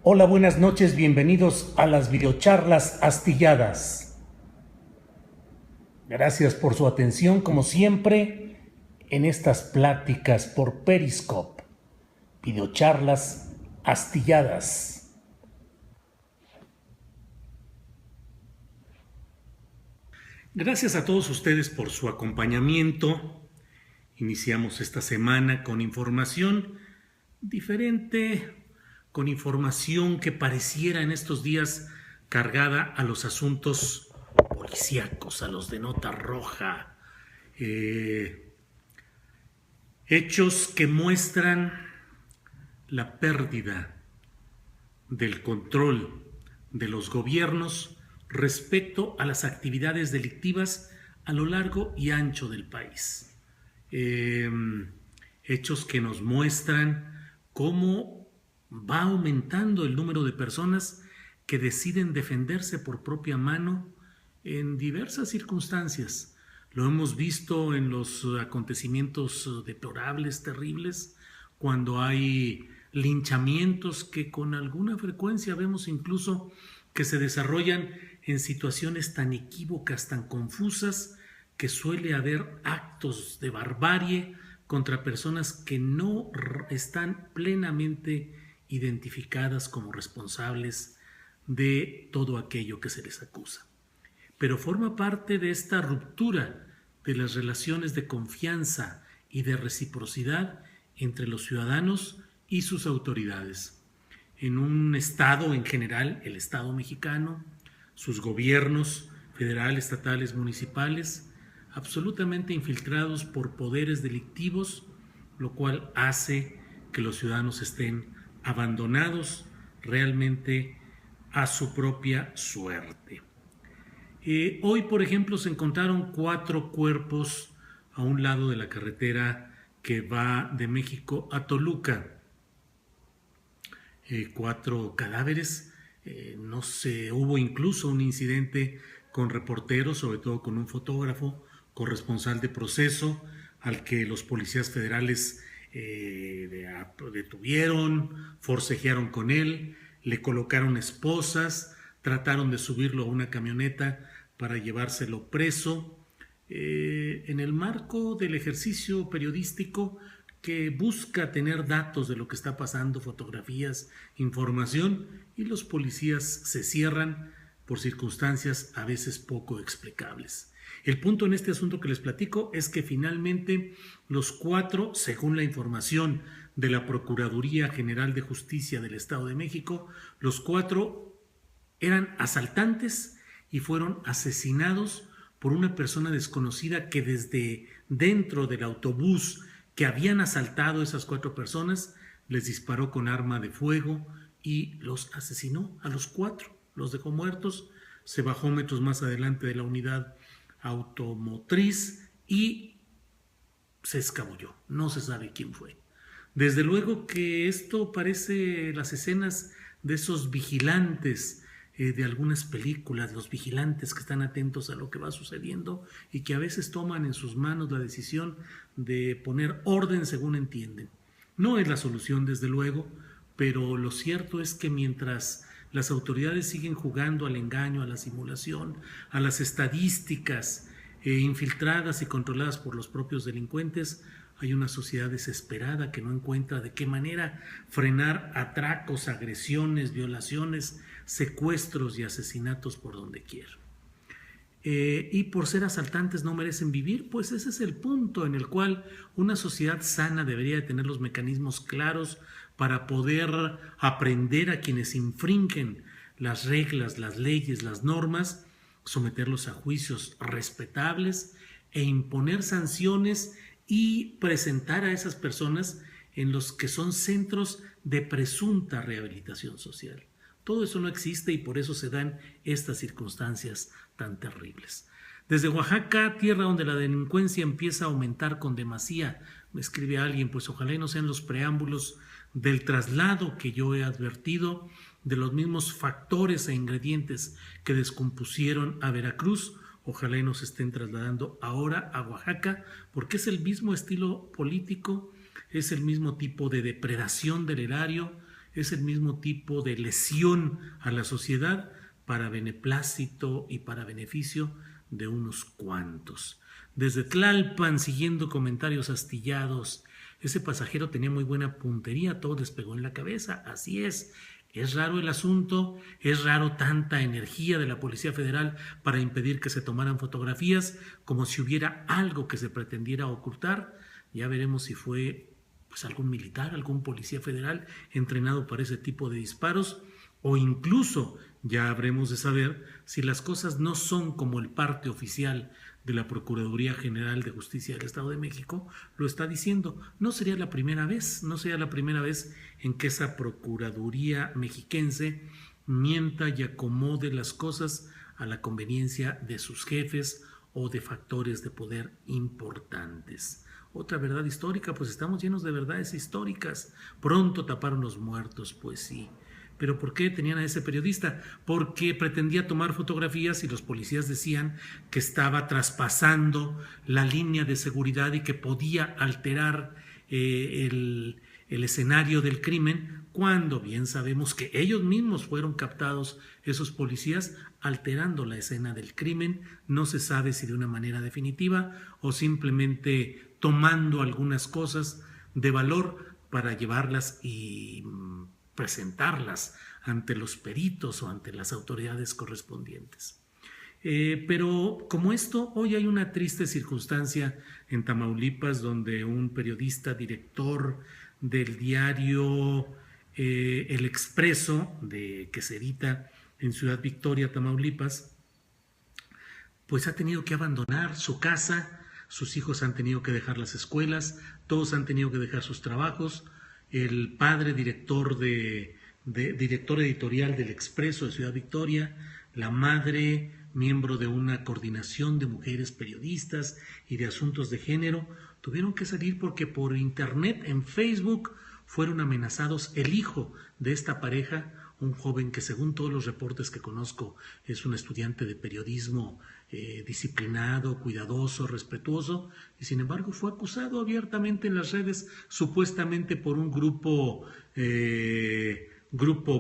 Hola, buenas noches, bienvenidos a las videocharlas astilladas. Gracias por su atención, como siempre, en estas pláticas por Periscope. Videocharlas astilladas. Gracias a todos ustedes por su acompañamiento. Iniciamos esta semana con información diferente, con información que pareciera en estos días cargada a los asuntos policíacos, a los de nota roja. Hechos que muestran la pérdida del control de los gobiernos respecto a las actividades delictivas a lo largo y ancho del país. Hechos que nos muestran cómo va aumentando el número de personas que deciden defenderse por propia mano en diversas circunstancias. Lo hemos visto en los acontecimientos deplorables, terribles, cuando hay linchamientos que con alguna frecuencia vemos incluso que se desarrollan en situaciones tan equívocas, tan confusas, que suele haber actos de barbarie contra personas que no están plenamente identificadas como responsables de todo aquello que se les acusa. Pero forma parte de esta ruptura de las relaciones de confianza y de reciprocidad entre los ciudadanos y sus autoridades. En un estado en general, el Estado mexicano, sus gobiernos federal, estatales, municipales, absolutamente infiltrados por poderes delictivos, lo cual hace que los ciudadanos estén abandonados realmente a su propia suerte. Hoy, por ejemplo, se encontraron 4 cuerpos a un lado de la carretera que va de México a Toluca. 4 cadáveres. No sé, hubo incluso un incidente con reporteros, sobre todo con un fotógrafo, corresponsal de proceso, al que los policías federales detuvieron, forcejearon con él, le colocaron esposas, trataron de subirlo a una camioneta para llevárselo preso. En el marco del ejercicio periodístico que busca tener datos de lo que está pasando, fotografías, información, y los policías se cierran por circunstancias a veces poco explicables. El punto en este asunto que les platico es que finalmente los 4, según la información de la Procuraduría General de Justicia del Estado de México, los 4 eran asaltantes y fueron asesinados por una persona desconocida que desde dentro del autobús que habían asaltado a esas 4 personas les disparó con arma de fuego y los asesinó a los 4, los dejó muertos. Se bajó metros más adelante de la unidad automotriz y se escabulló. No se sabe quién fue. Desde luego que esto parece las escenas de esos vigilantes de algunas películas, los vigilantes que están atentos a lo que va sucediendo y que a veces toman en sus manos la decisión de poner orden según entienden. No es la solución, desde luego, pero lo cierto es que mientras las autoridades siguen jugando al engaño, a la simulación, a las estadísticas infiltradas y controladas por los propios delincuentes, hay una sociedad desesperada que no encuentra de qué manera frenar atracos, agresiones, violaciones, secuestros y asesinatos por donde quiera. Y por ser asaltantes no merecen vivir, pues ese es el punto en el cual una sociedad sana debería de tener los mecanismos claros para poder aprender a quienes infringen las reglas, las leyes, las normas, someterlos a juicios respetables e imponer sanciones y presentar a esas personas en los que son centros de presunta rehabilitación social. Todo eso no existe y por eso se dan estas circunstancias tan terribles. Desde Oaxaca, tierra donde la delincuencia empieza a aumentar con demasía, me escribe alguien, pues ojalá y no sean los preámbulos del traslado que yo he advertido, de los mismos factores e ingredientes que descompusieron a Veracruz, ojalá y nos estén trasladando ahora a Oaxaca, porque es el mismo estilo político, es el mismo tipo de depredación del erario, es el mismo tipo de lesión a la sociedad para beneplácito y para beneficio de unos cuantos. Desde Tlalpan, siguiendo comentarios astillados, ese pasajero tenía muy buena puntería, todo despegó en la cabeza, así es. Es raro el asunto, es raro tanta energía de la Policía Federal para impedir que se tomaran fotografías, como si hubiera algo que se pretendiera ocultar. Ya veremos si fue pues algún militar, algún policía federal entrenado para ese tipo de disparos, o incluso ya habremos de saber si las cosas no son como el parte oficial de la Procuraduría General de Justicia del Estado de México lo está diciendo. No sería la primera vez en que esa Procuraduría mexiquense mienta y acomode las cosas a la conveniencia de sus jefes o de factores de poder importantes. Otra verdad histórica, pues estamos llenos de verdades históricas. Pronto taparon los muertos, pues sí. ¿Pero por qué tenían a ese periodista? Porque pretendía tomar fotografías y los policías decían que estaba traspasando la línea de seguridad y que podía alterar el escenario del crimen, cuando bien sabemos que ellos mismos fueron captados, esos policías, alterando la escena del crimen. No se sabe si de una manera definitiva o simplemente tomando algunas cosas de valor para llevarlas y presentarlas ante los peritos o ante las autoridades correspondientes. Pero como esto, hoy hay una triste circunstancia en Tamaulipas donde un periodista, director del diario El Expreso, que se edita en Ciudad Victoria, Tamaulipas, pues ha tenido que abandonar su casa, sus hijos han tenido que dejar las escuelas, todos han tenido que dejar sus trabajos. El padre director editorial del Expreso de Ciudad Victoria, la madre miembro de una coordinación de mujeres periodistas y de asuntos de género, tuvieron que salir porque por internet, en Facebook, fueron amenazados. El hijo de esta pareja, un joven que según todos los reportes que conozco es un estudiante de periodismo disciplinado, cuidadoso, respetuoso, y sin embargo fue acusado abiertamente en las redes, supuestamente por un grupo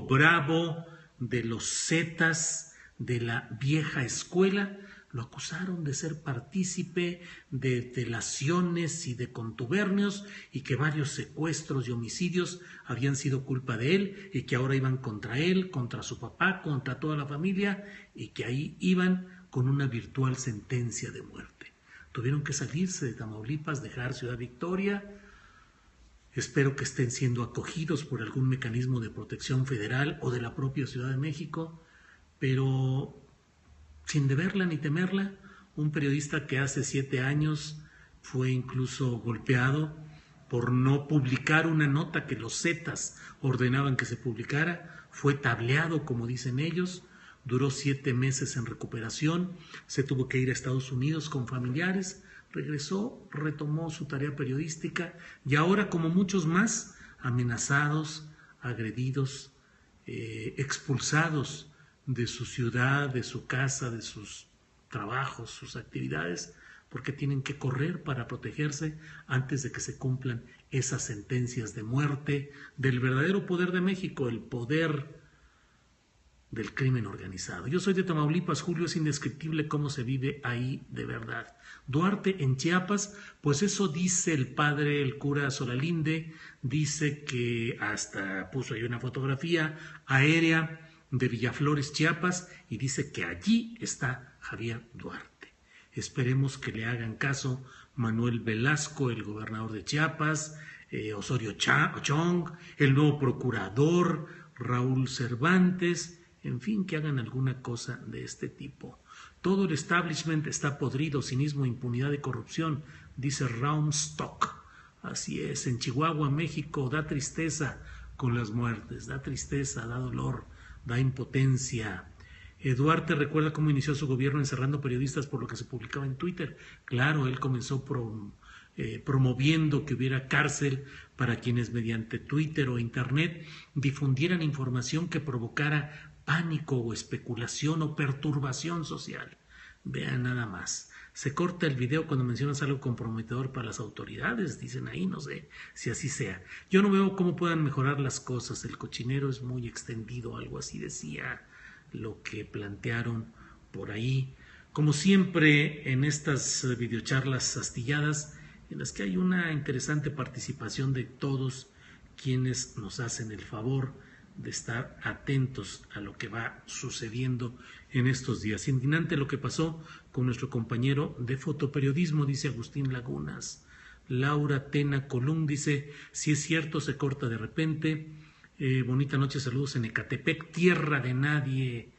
bravo de los Zetas de la vieja escuela. Lo acusaron de ser partícipe de delaciones y de contubernios, y que varios secuestros y homicidios habían sido culpa de él, y que ahora iban contra él, contra su papá, contra toda la familia, y que ahí iban con una virtual sentencia de muerte. Tuvieron que salirse de Tamaulipas, dejar Ciudad Victoria. Espero que estén siendo acogidos por algún mecanismo de protección federal o de la propia Ciudad de México, pero sin deberla ni temerla, un periodista que hace 7 años fue incluso golpeado por no publicar una nota que los Zetas ordenaban que se publicara, fue tableado, como dicen ellos, duró 7 meses en recuperación, se tuvo que ir a Estados Unidos con familiares, regresó, retomó su tarea periodística y ahora, como muchos más, amenazados, agredidos, expulsados de su ciudad, de su casa, de sus trabajos, sus actividades, porque tienen que correr para protegerse antes de que se cumplan esas sentencias de muerte del verdadero poder de México, el poder del crimen organizado. Yo soy de Tamaulipas, Julio, es indescriptible cómo se vive ahí de verdad. Duarte, en Chiapas, pues eso dice el padre, el cura Solalinde, dice que hasta puso ahí una fotografía aérea de Villaflores, Chiapas, y dice que allí está Javier Duarte. Esperemos que le hagan caso Manuel Velasco, el gobernador de Chiapas, Osorio Chong, el nuevo procurador, Raúl Cervantes, en fin, que hagan alguna cosa de este tipo. Todo el establishment está podrido, cinismo, impunidad y corrupción, dice Raumstock. Así es, en Chihuahua, México, da tristeza con las muertes, da tristeza, da dolor, da impotencia. Duarte recuerda cómo inició su gobierno encerrando periodistas por lo que se publicaba en Twitter. Claro, él comenzó promoviendo que hubiera cárcel para quienes mediante Twitter o Internet difundieran información que provocara pánico o especulación o perturbación social. Vean nada más. Se corta el video cuando mencionas algo comprometedor para las autoridades, dicen ahí, no sé si así sea. Yo no veo cómo puedan mejorar las cosas, el cochinero es muy extendido, algo así decía lo que plantearon por ahí. Como siempre en estas videocharlas astilladas, en las que hay una interesante participación de todos quienes nos hacen el favor de estar atentos a lo que va sucediendo en estos días. Indignante lo que pasó con nuestro compañero de fotoperiodismo, dice Agustín Lagunas. Laura Tena Colum dice, si es cierto, se corta de repente. Bonita noche, saludos en Ecatepec, tierra de nadie.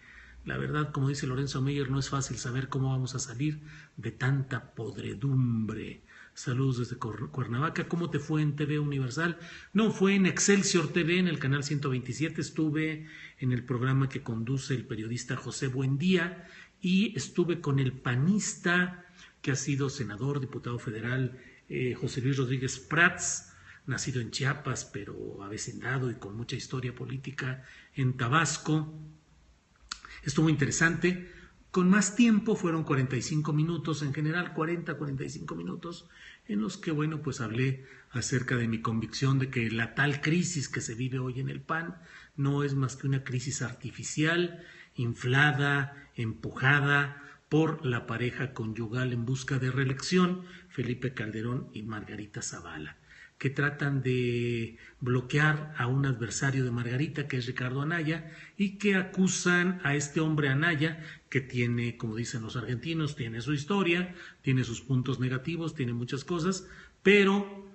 La verdad, como dice Lorenzo Meyer, no es fácil saber cómo vamos a salir de tanta podredumbre. Saludos desde Cuernavaca. ¿Cómo te fue en TV Universal? No, fue en Excelsior TV, en el canal 127. Estuve en el programa que conduce el periodista José Buendía y estuve con el panista que ha sido senador, diputado federal, José Luis Rodríguez Prats, nacido en Chiapas, pero avecindado y con mucha historia política en Tabasco. Estuvo interesante. Con más tiempo, fueron 45 minutos, en general 40-45 minutos, en los que, bueno, pues hablé acerca de mi convicción de que la tal crisis que se vive hoy en el PAN no es más que una crisis artificial, inflada, empujada por la pareja conyugal en busca de reelección, Felipe Calderón y Margarita Zavala, que tratan de bloquear a un adversario de Margarita, que es Ricardo Anaya, y que acusan a este hombre Anaya, que tiene, como dicen los argentinos, tiene su historia, tiene sus puntos negativos, tiene muchas cosas, pero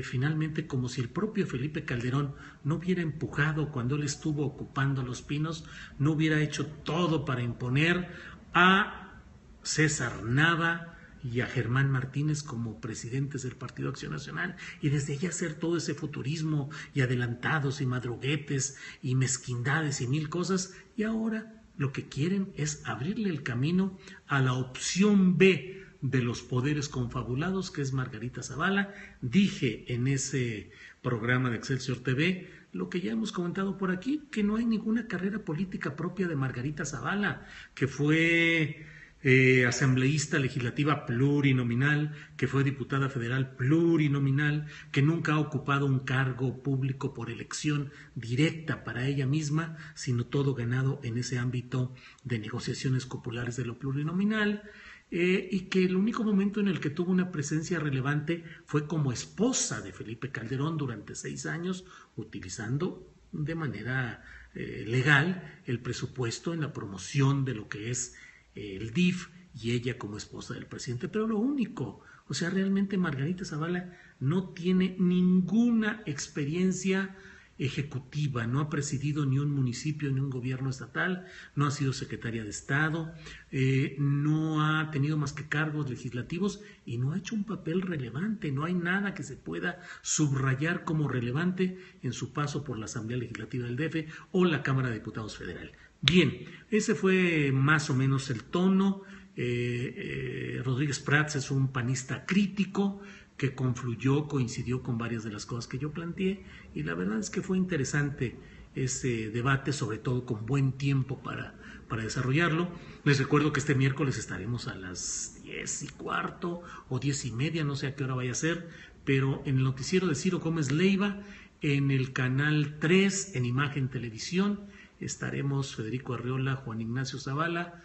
finalmente, como si el propio Felipe Calderón no hubiera empujado cuando él estuvo ocupando Los Pinos, no hubiera hecho todo para imponer a César Nava y a Germán Martínez como presidentes del Partido Acción Nacional, y desde allá hacer todo ese futurismo y adelantados y madruguetes y mezquindades y mil cosas, y ahora lo que quieren es abrirle el camino a la opción B de los poderes confabulados, que es Margarita Zavala. Dije en ese programa de Excelsior TV lo que ya hemos comentado por aquí, que no hay ninguna carrera política propia de Margarita Zavala, que fue asambleísta legislativa plurinominal, que fue diputada federal plurinominal, que nunca ha ocupado un cargo público por elección directa para ella misma, sino todo ganado en ese ámbito de negociaciones populares de lo plurinominal, y que el único momento en el que tuvo una presencia relevante fue como esposa de Felipe Calderón durante 6 años, utilizando de manera legal el presupuesto en la promoción de lo que es el DIF, y ella como esposa del presidente, pero lo único. O sea, realmente Margarita Zavala no tiene ninguna experiencia ejecutiva, no ha presidido ni un municipio ni un gobierno estatal, no ha sido secretaria de Estado, no ha tenido más que cargos legislativos y no ha hecho un papel relevante. No hay nada que se pueda subrayar como relevante en su paso por la Asamblea Legislativa del DF o la Cámara de Diputados Federal. Bien, ese fue más o menos el tono. Rodríguez Prats es un panista crítico que coincidió con varias de las cosas que yo planteé, y la verdad es que fue interesante ese debate, sobre todo con buen tiempo para desarrollarlo. Les recuerdo que este miércoles estaremos a las 10:15 o 10:30, no sé a qué hora vaya a ser, pero en el noticiero de Ciro Gómez Leiva, en el canal 3, en Imagen Televisión, estaremos Federico Arreola, Juan Ignacio Zavala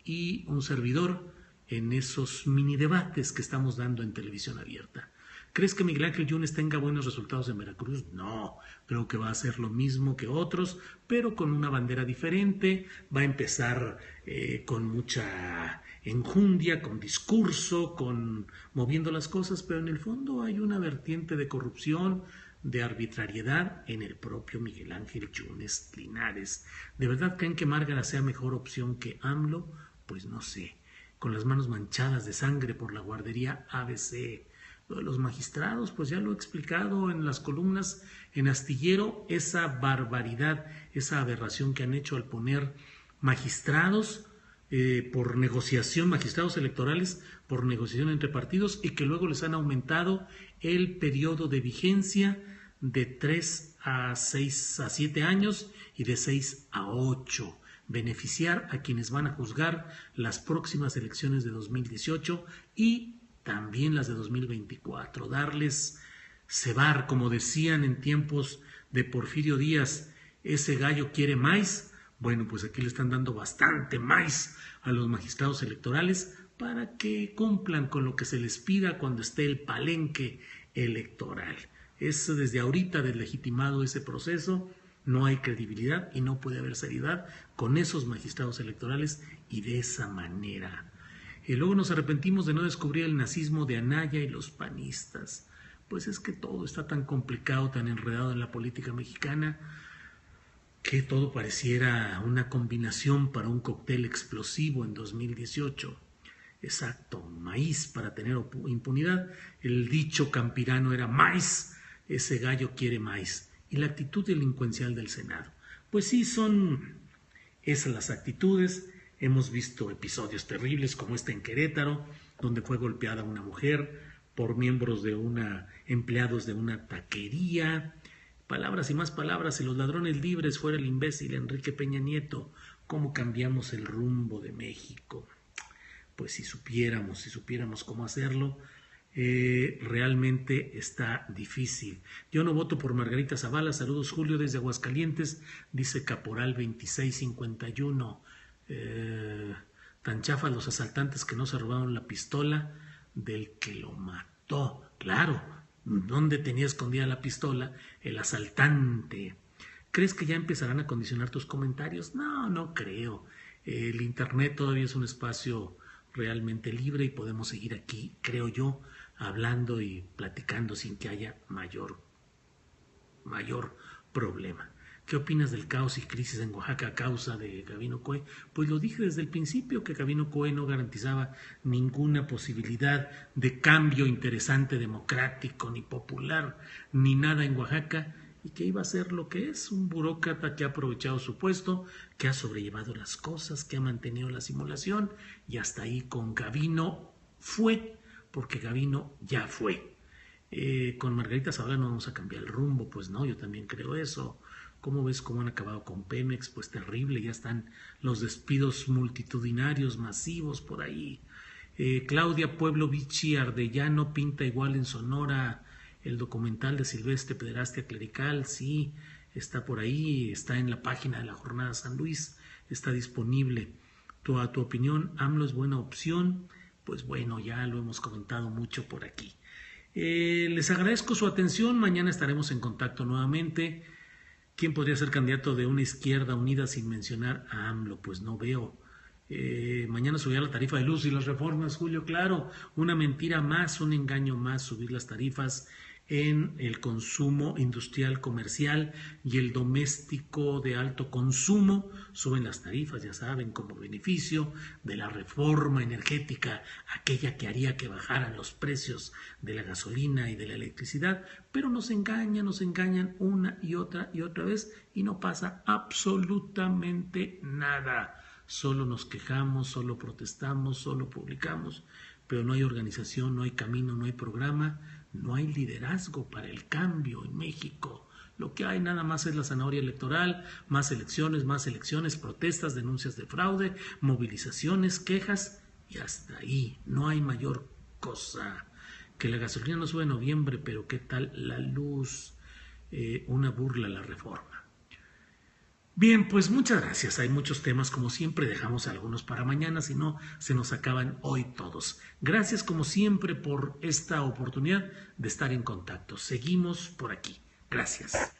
y un servidor en esos mini debates que estamos dando en televisión abierta. ¿Crees que Miguel Ángel Yunes tenga buenos resultados en Veracruz? No, creo que va a hacer lo mismo que otros, pero con una bandera diferente. Va a empezar con mucha enjundia, con discurso, moviendo las cosas, pero en el fondo hay una vertiente de corrupción, de arbitrariedad en el propio Miguel Ángel Yunes Linares. ¿De verdad creen que Márgara sea mejor opción que AMLO? Pues no sé. Con las manos manchadas de sangre por la guardería ABC. Lo de los magistrados, pues ya lo he explicado en las columnas en Astillero, esa barbaridad, esa aberración que han hecho al poner magistrados por negociación, magistrados electorales por negociación entre partidos, y que luego les han aumentado el periodo de vigencia de 3 a 7 años y de 6 a 8. beneficiar a quienes van a juzgar las próximas elecciones de 2018 y también las de 2024, darles cebar, como decían en tiempos de Porfirio Díaz, ese gallo quiere maíz. Bueno, pues aquí le están dando bastante maíz a los magistrados electorales para que cumplan con lo que se les pida cuando esté el palenque electoral. Es desde ahorita deslegitimado ese proceso, no hay credibilidad y no puede haber seriedad con esos magistrados electorales y de esa manera. Luego nos arrepentimos de no descubrir el nazismo de Anaya y los panistas. Pues es que todo está tan complicado, tan enredado en la política mexicana, que todo pareciera una combinación para un cóctel explosivo en 2018. Exacto, maíz para tener impunidad. El dicho campirano era maíz, ese gallo quiere maíz. Y la actitud delincuencial del Senado. Pues sí, son esas las actitudes. Hemos visto episodios terribles como este en Querétaro, donde fue golpeada una mujer por miembros de empleados de una taquería. Palabras y más palabras, si los ladrones libres fuera el imbécil Enrique Peña Nieto, ¿cómo cambiamos el rumbo de México? Pues si supiéramos cómo hacerlo, realmente está difícil. Yo no voto por Margarita Zavala. Saludos, Julio, desde Aguascalientes, dice Caporal 2651. Tan chafas los asaltantes que no se robaron la pistola del que lo mató. Claro, ¿dónde tenía escondida la pistola? El asaltante. ¿Crees que ya empezarán a condicionar tus comentarios? No, no creo. El internet todavía es un espacio realmente libre y podemos seguir aquí, creo yo, hablando y platicando sin que haya mayor problema. ¿Qué opinas del caos y crisis en Oaxaca a causa de Gabino Cue? Pues lo dije desde el principio, que Gabino Cue no garantizaba ninguna posibilidad de cambio interesante, democrático, ni popular, ni nada en Oaxaca, y que iba a ser lo que es, un burócrata que ha aprovechado su puesto, que ha sobrellevado las cosas, que ha mantenido la simulación, y hasta ahí con Gabino fue, porque Gabino ya fue. Con Margarita Zavala no vamos a cambiar el rumbo, pues no, yo también creo eso. ¿Cómo ves cómo han acabado con Pemex? Pues terrible, ya están los despidos multitudinarios, masivos por ahí. Claudia Pueblo Vichy Ardellano pinta igual en Sonora. El documental de Silvestre Pederastia Clerical, sí, está por ahí, está en la página de la Jornada San Luis, está disponible. A tu opinión, ¿AMLO es buena opción? Pues bueno, ya lo hemos comentado mucho por aquí. Les agradezco su atención, mañana estaremos en contacto nuevamente. ¿Quién podría ser candidato de una izquierda unida sin mencionar a AMLO? Pues no veo. Mañana subirá la tarifa de luz y las reformas, Julio, claro, una mentira más, un engaño más, subir las tarifas en el consumo industrial comercial y el doméstico de alto consumo. Suben las tarifas, ya saben, como beneficio de la reforma energética, aquella que haría que bajaran los precios de la gasolina y de la electricidad, pero nos engañan una y otra vez y no pasa absolutamente nada. Solo nos quejamos, solo protestamos, solo publicamos, pero no hay organización, no hay camino, no hay programa, no hay liderazgo para el cambio en México. Lo que hay nada más es la zanahoria electoral, más elecciones, protestas, denuncias de fraude, movilizaciones, quejas y hasta ahí. No hay mayor cosa. Que la gasolina no sube en noviembre, pero ¿qué tal la luz? Una burla a la reforma. Bien, pues muchas gracias. Hay muchos temas, como siempre, dejamos algunos para mañana, si no, se nos acaban hoy todos. Gracias, como siempre, por esta oportunidad de estar en contacto. Seguimos por aquí. Gracias.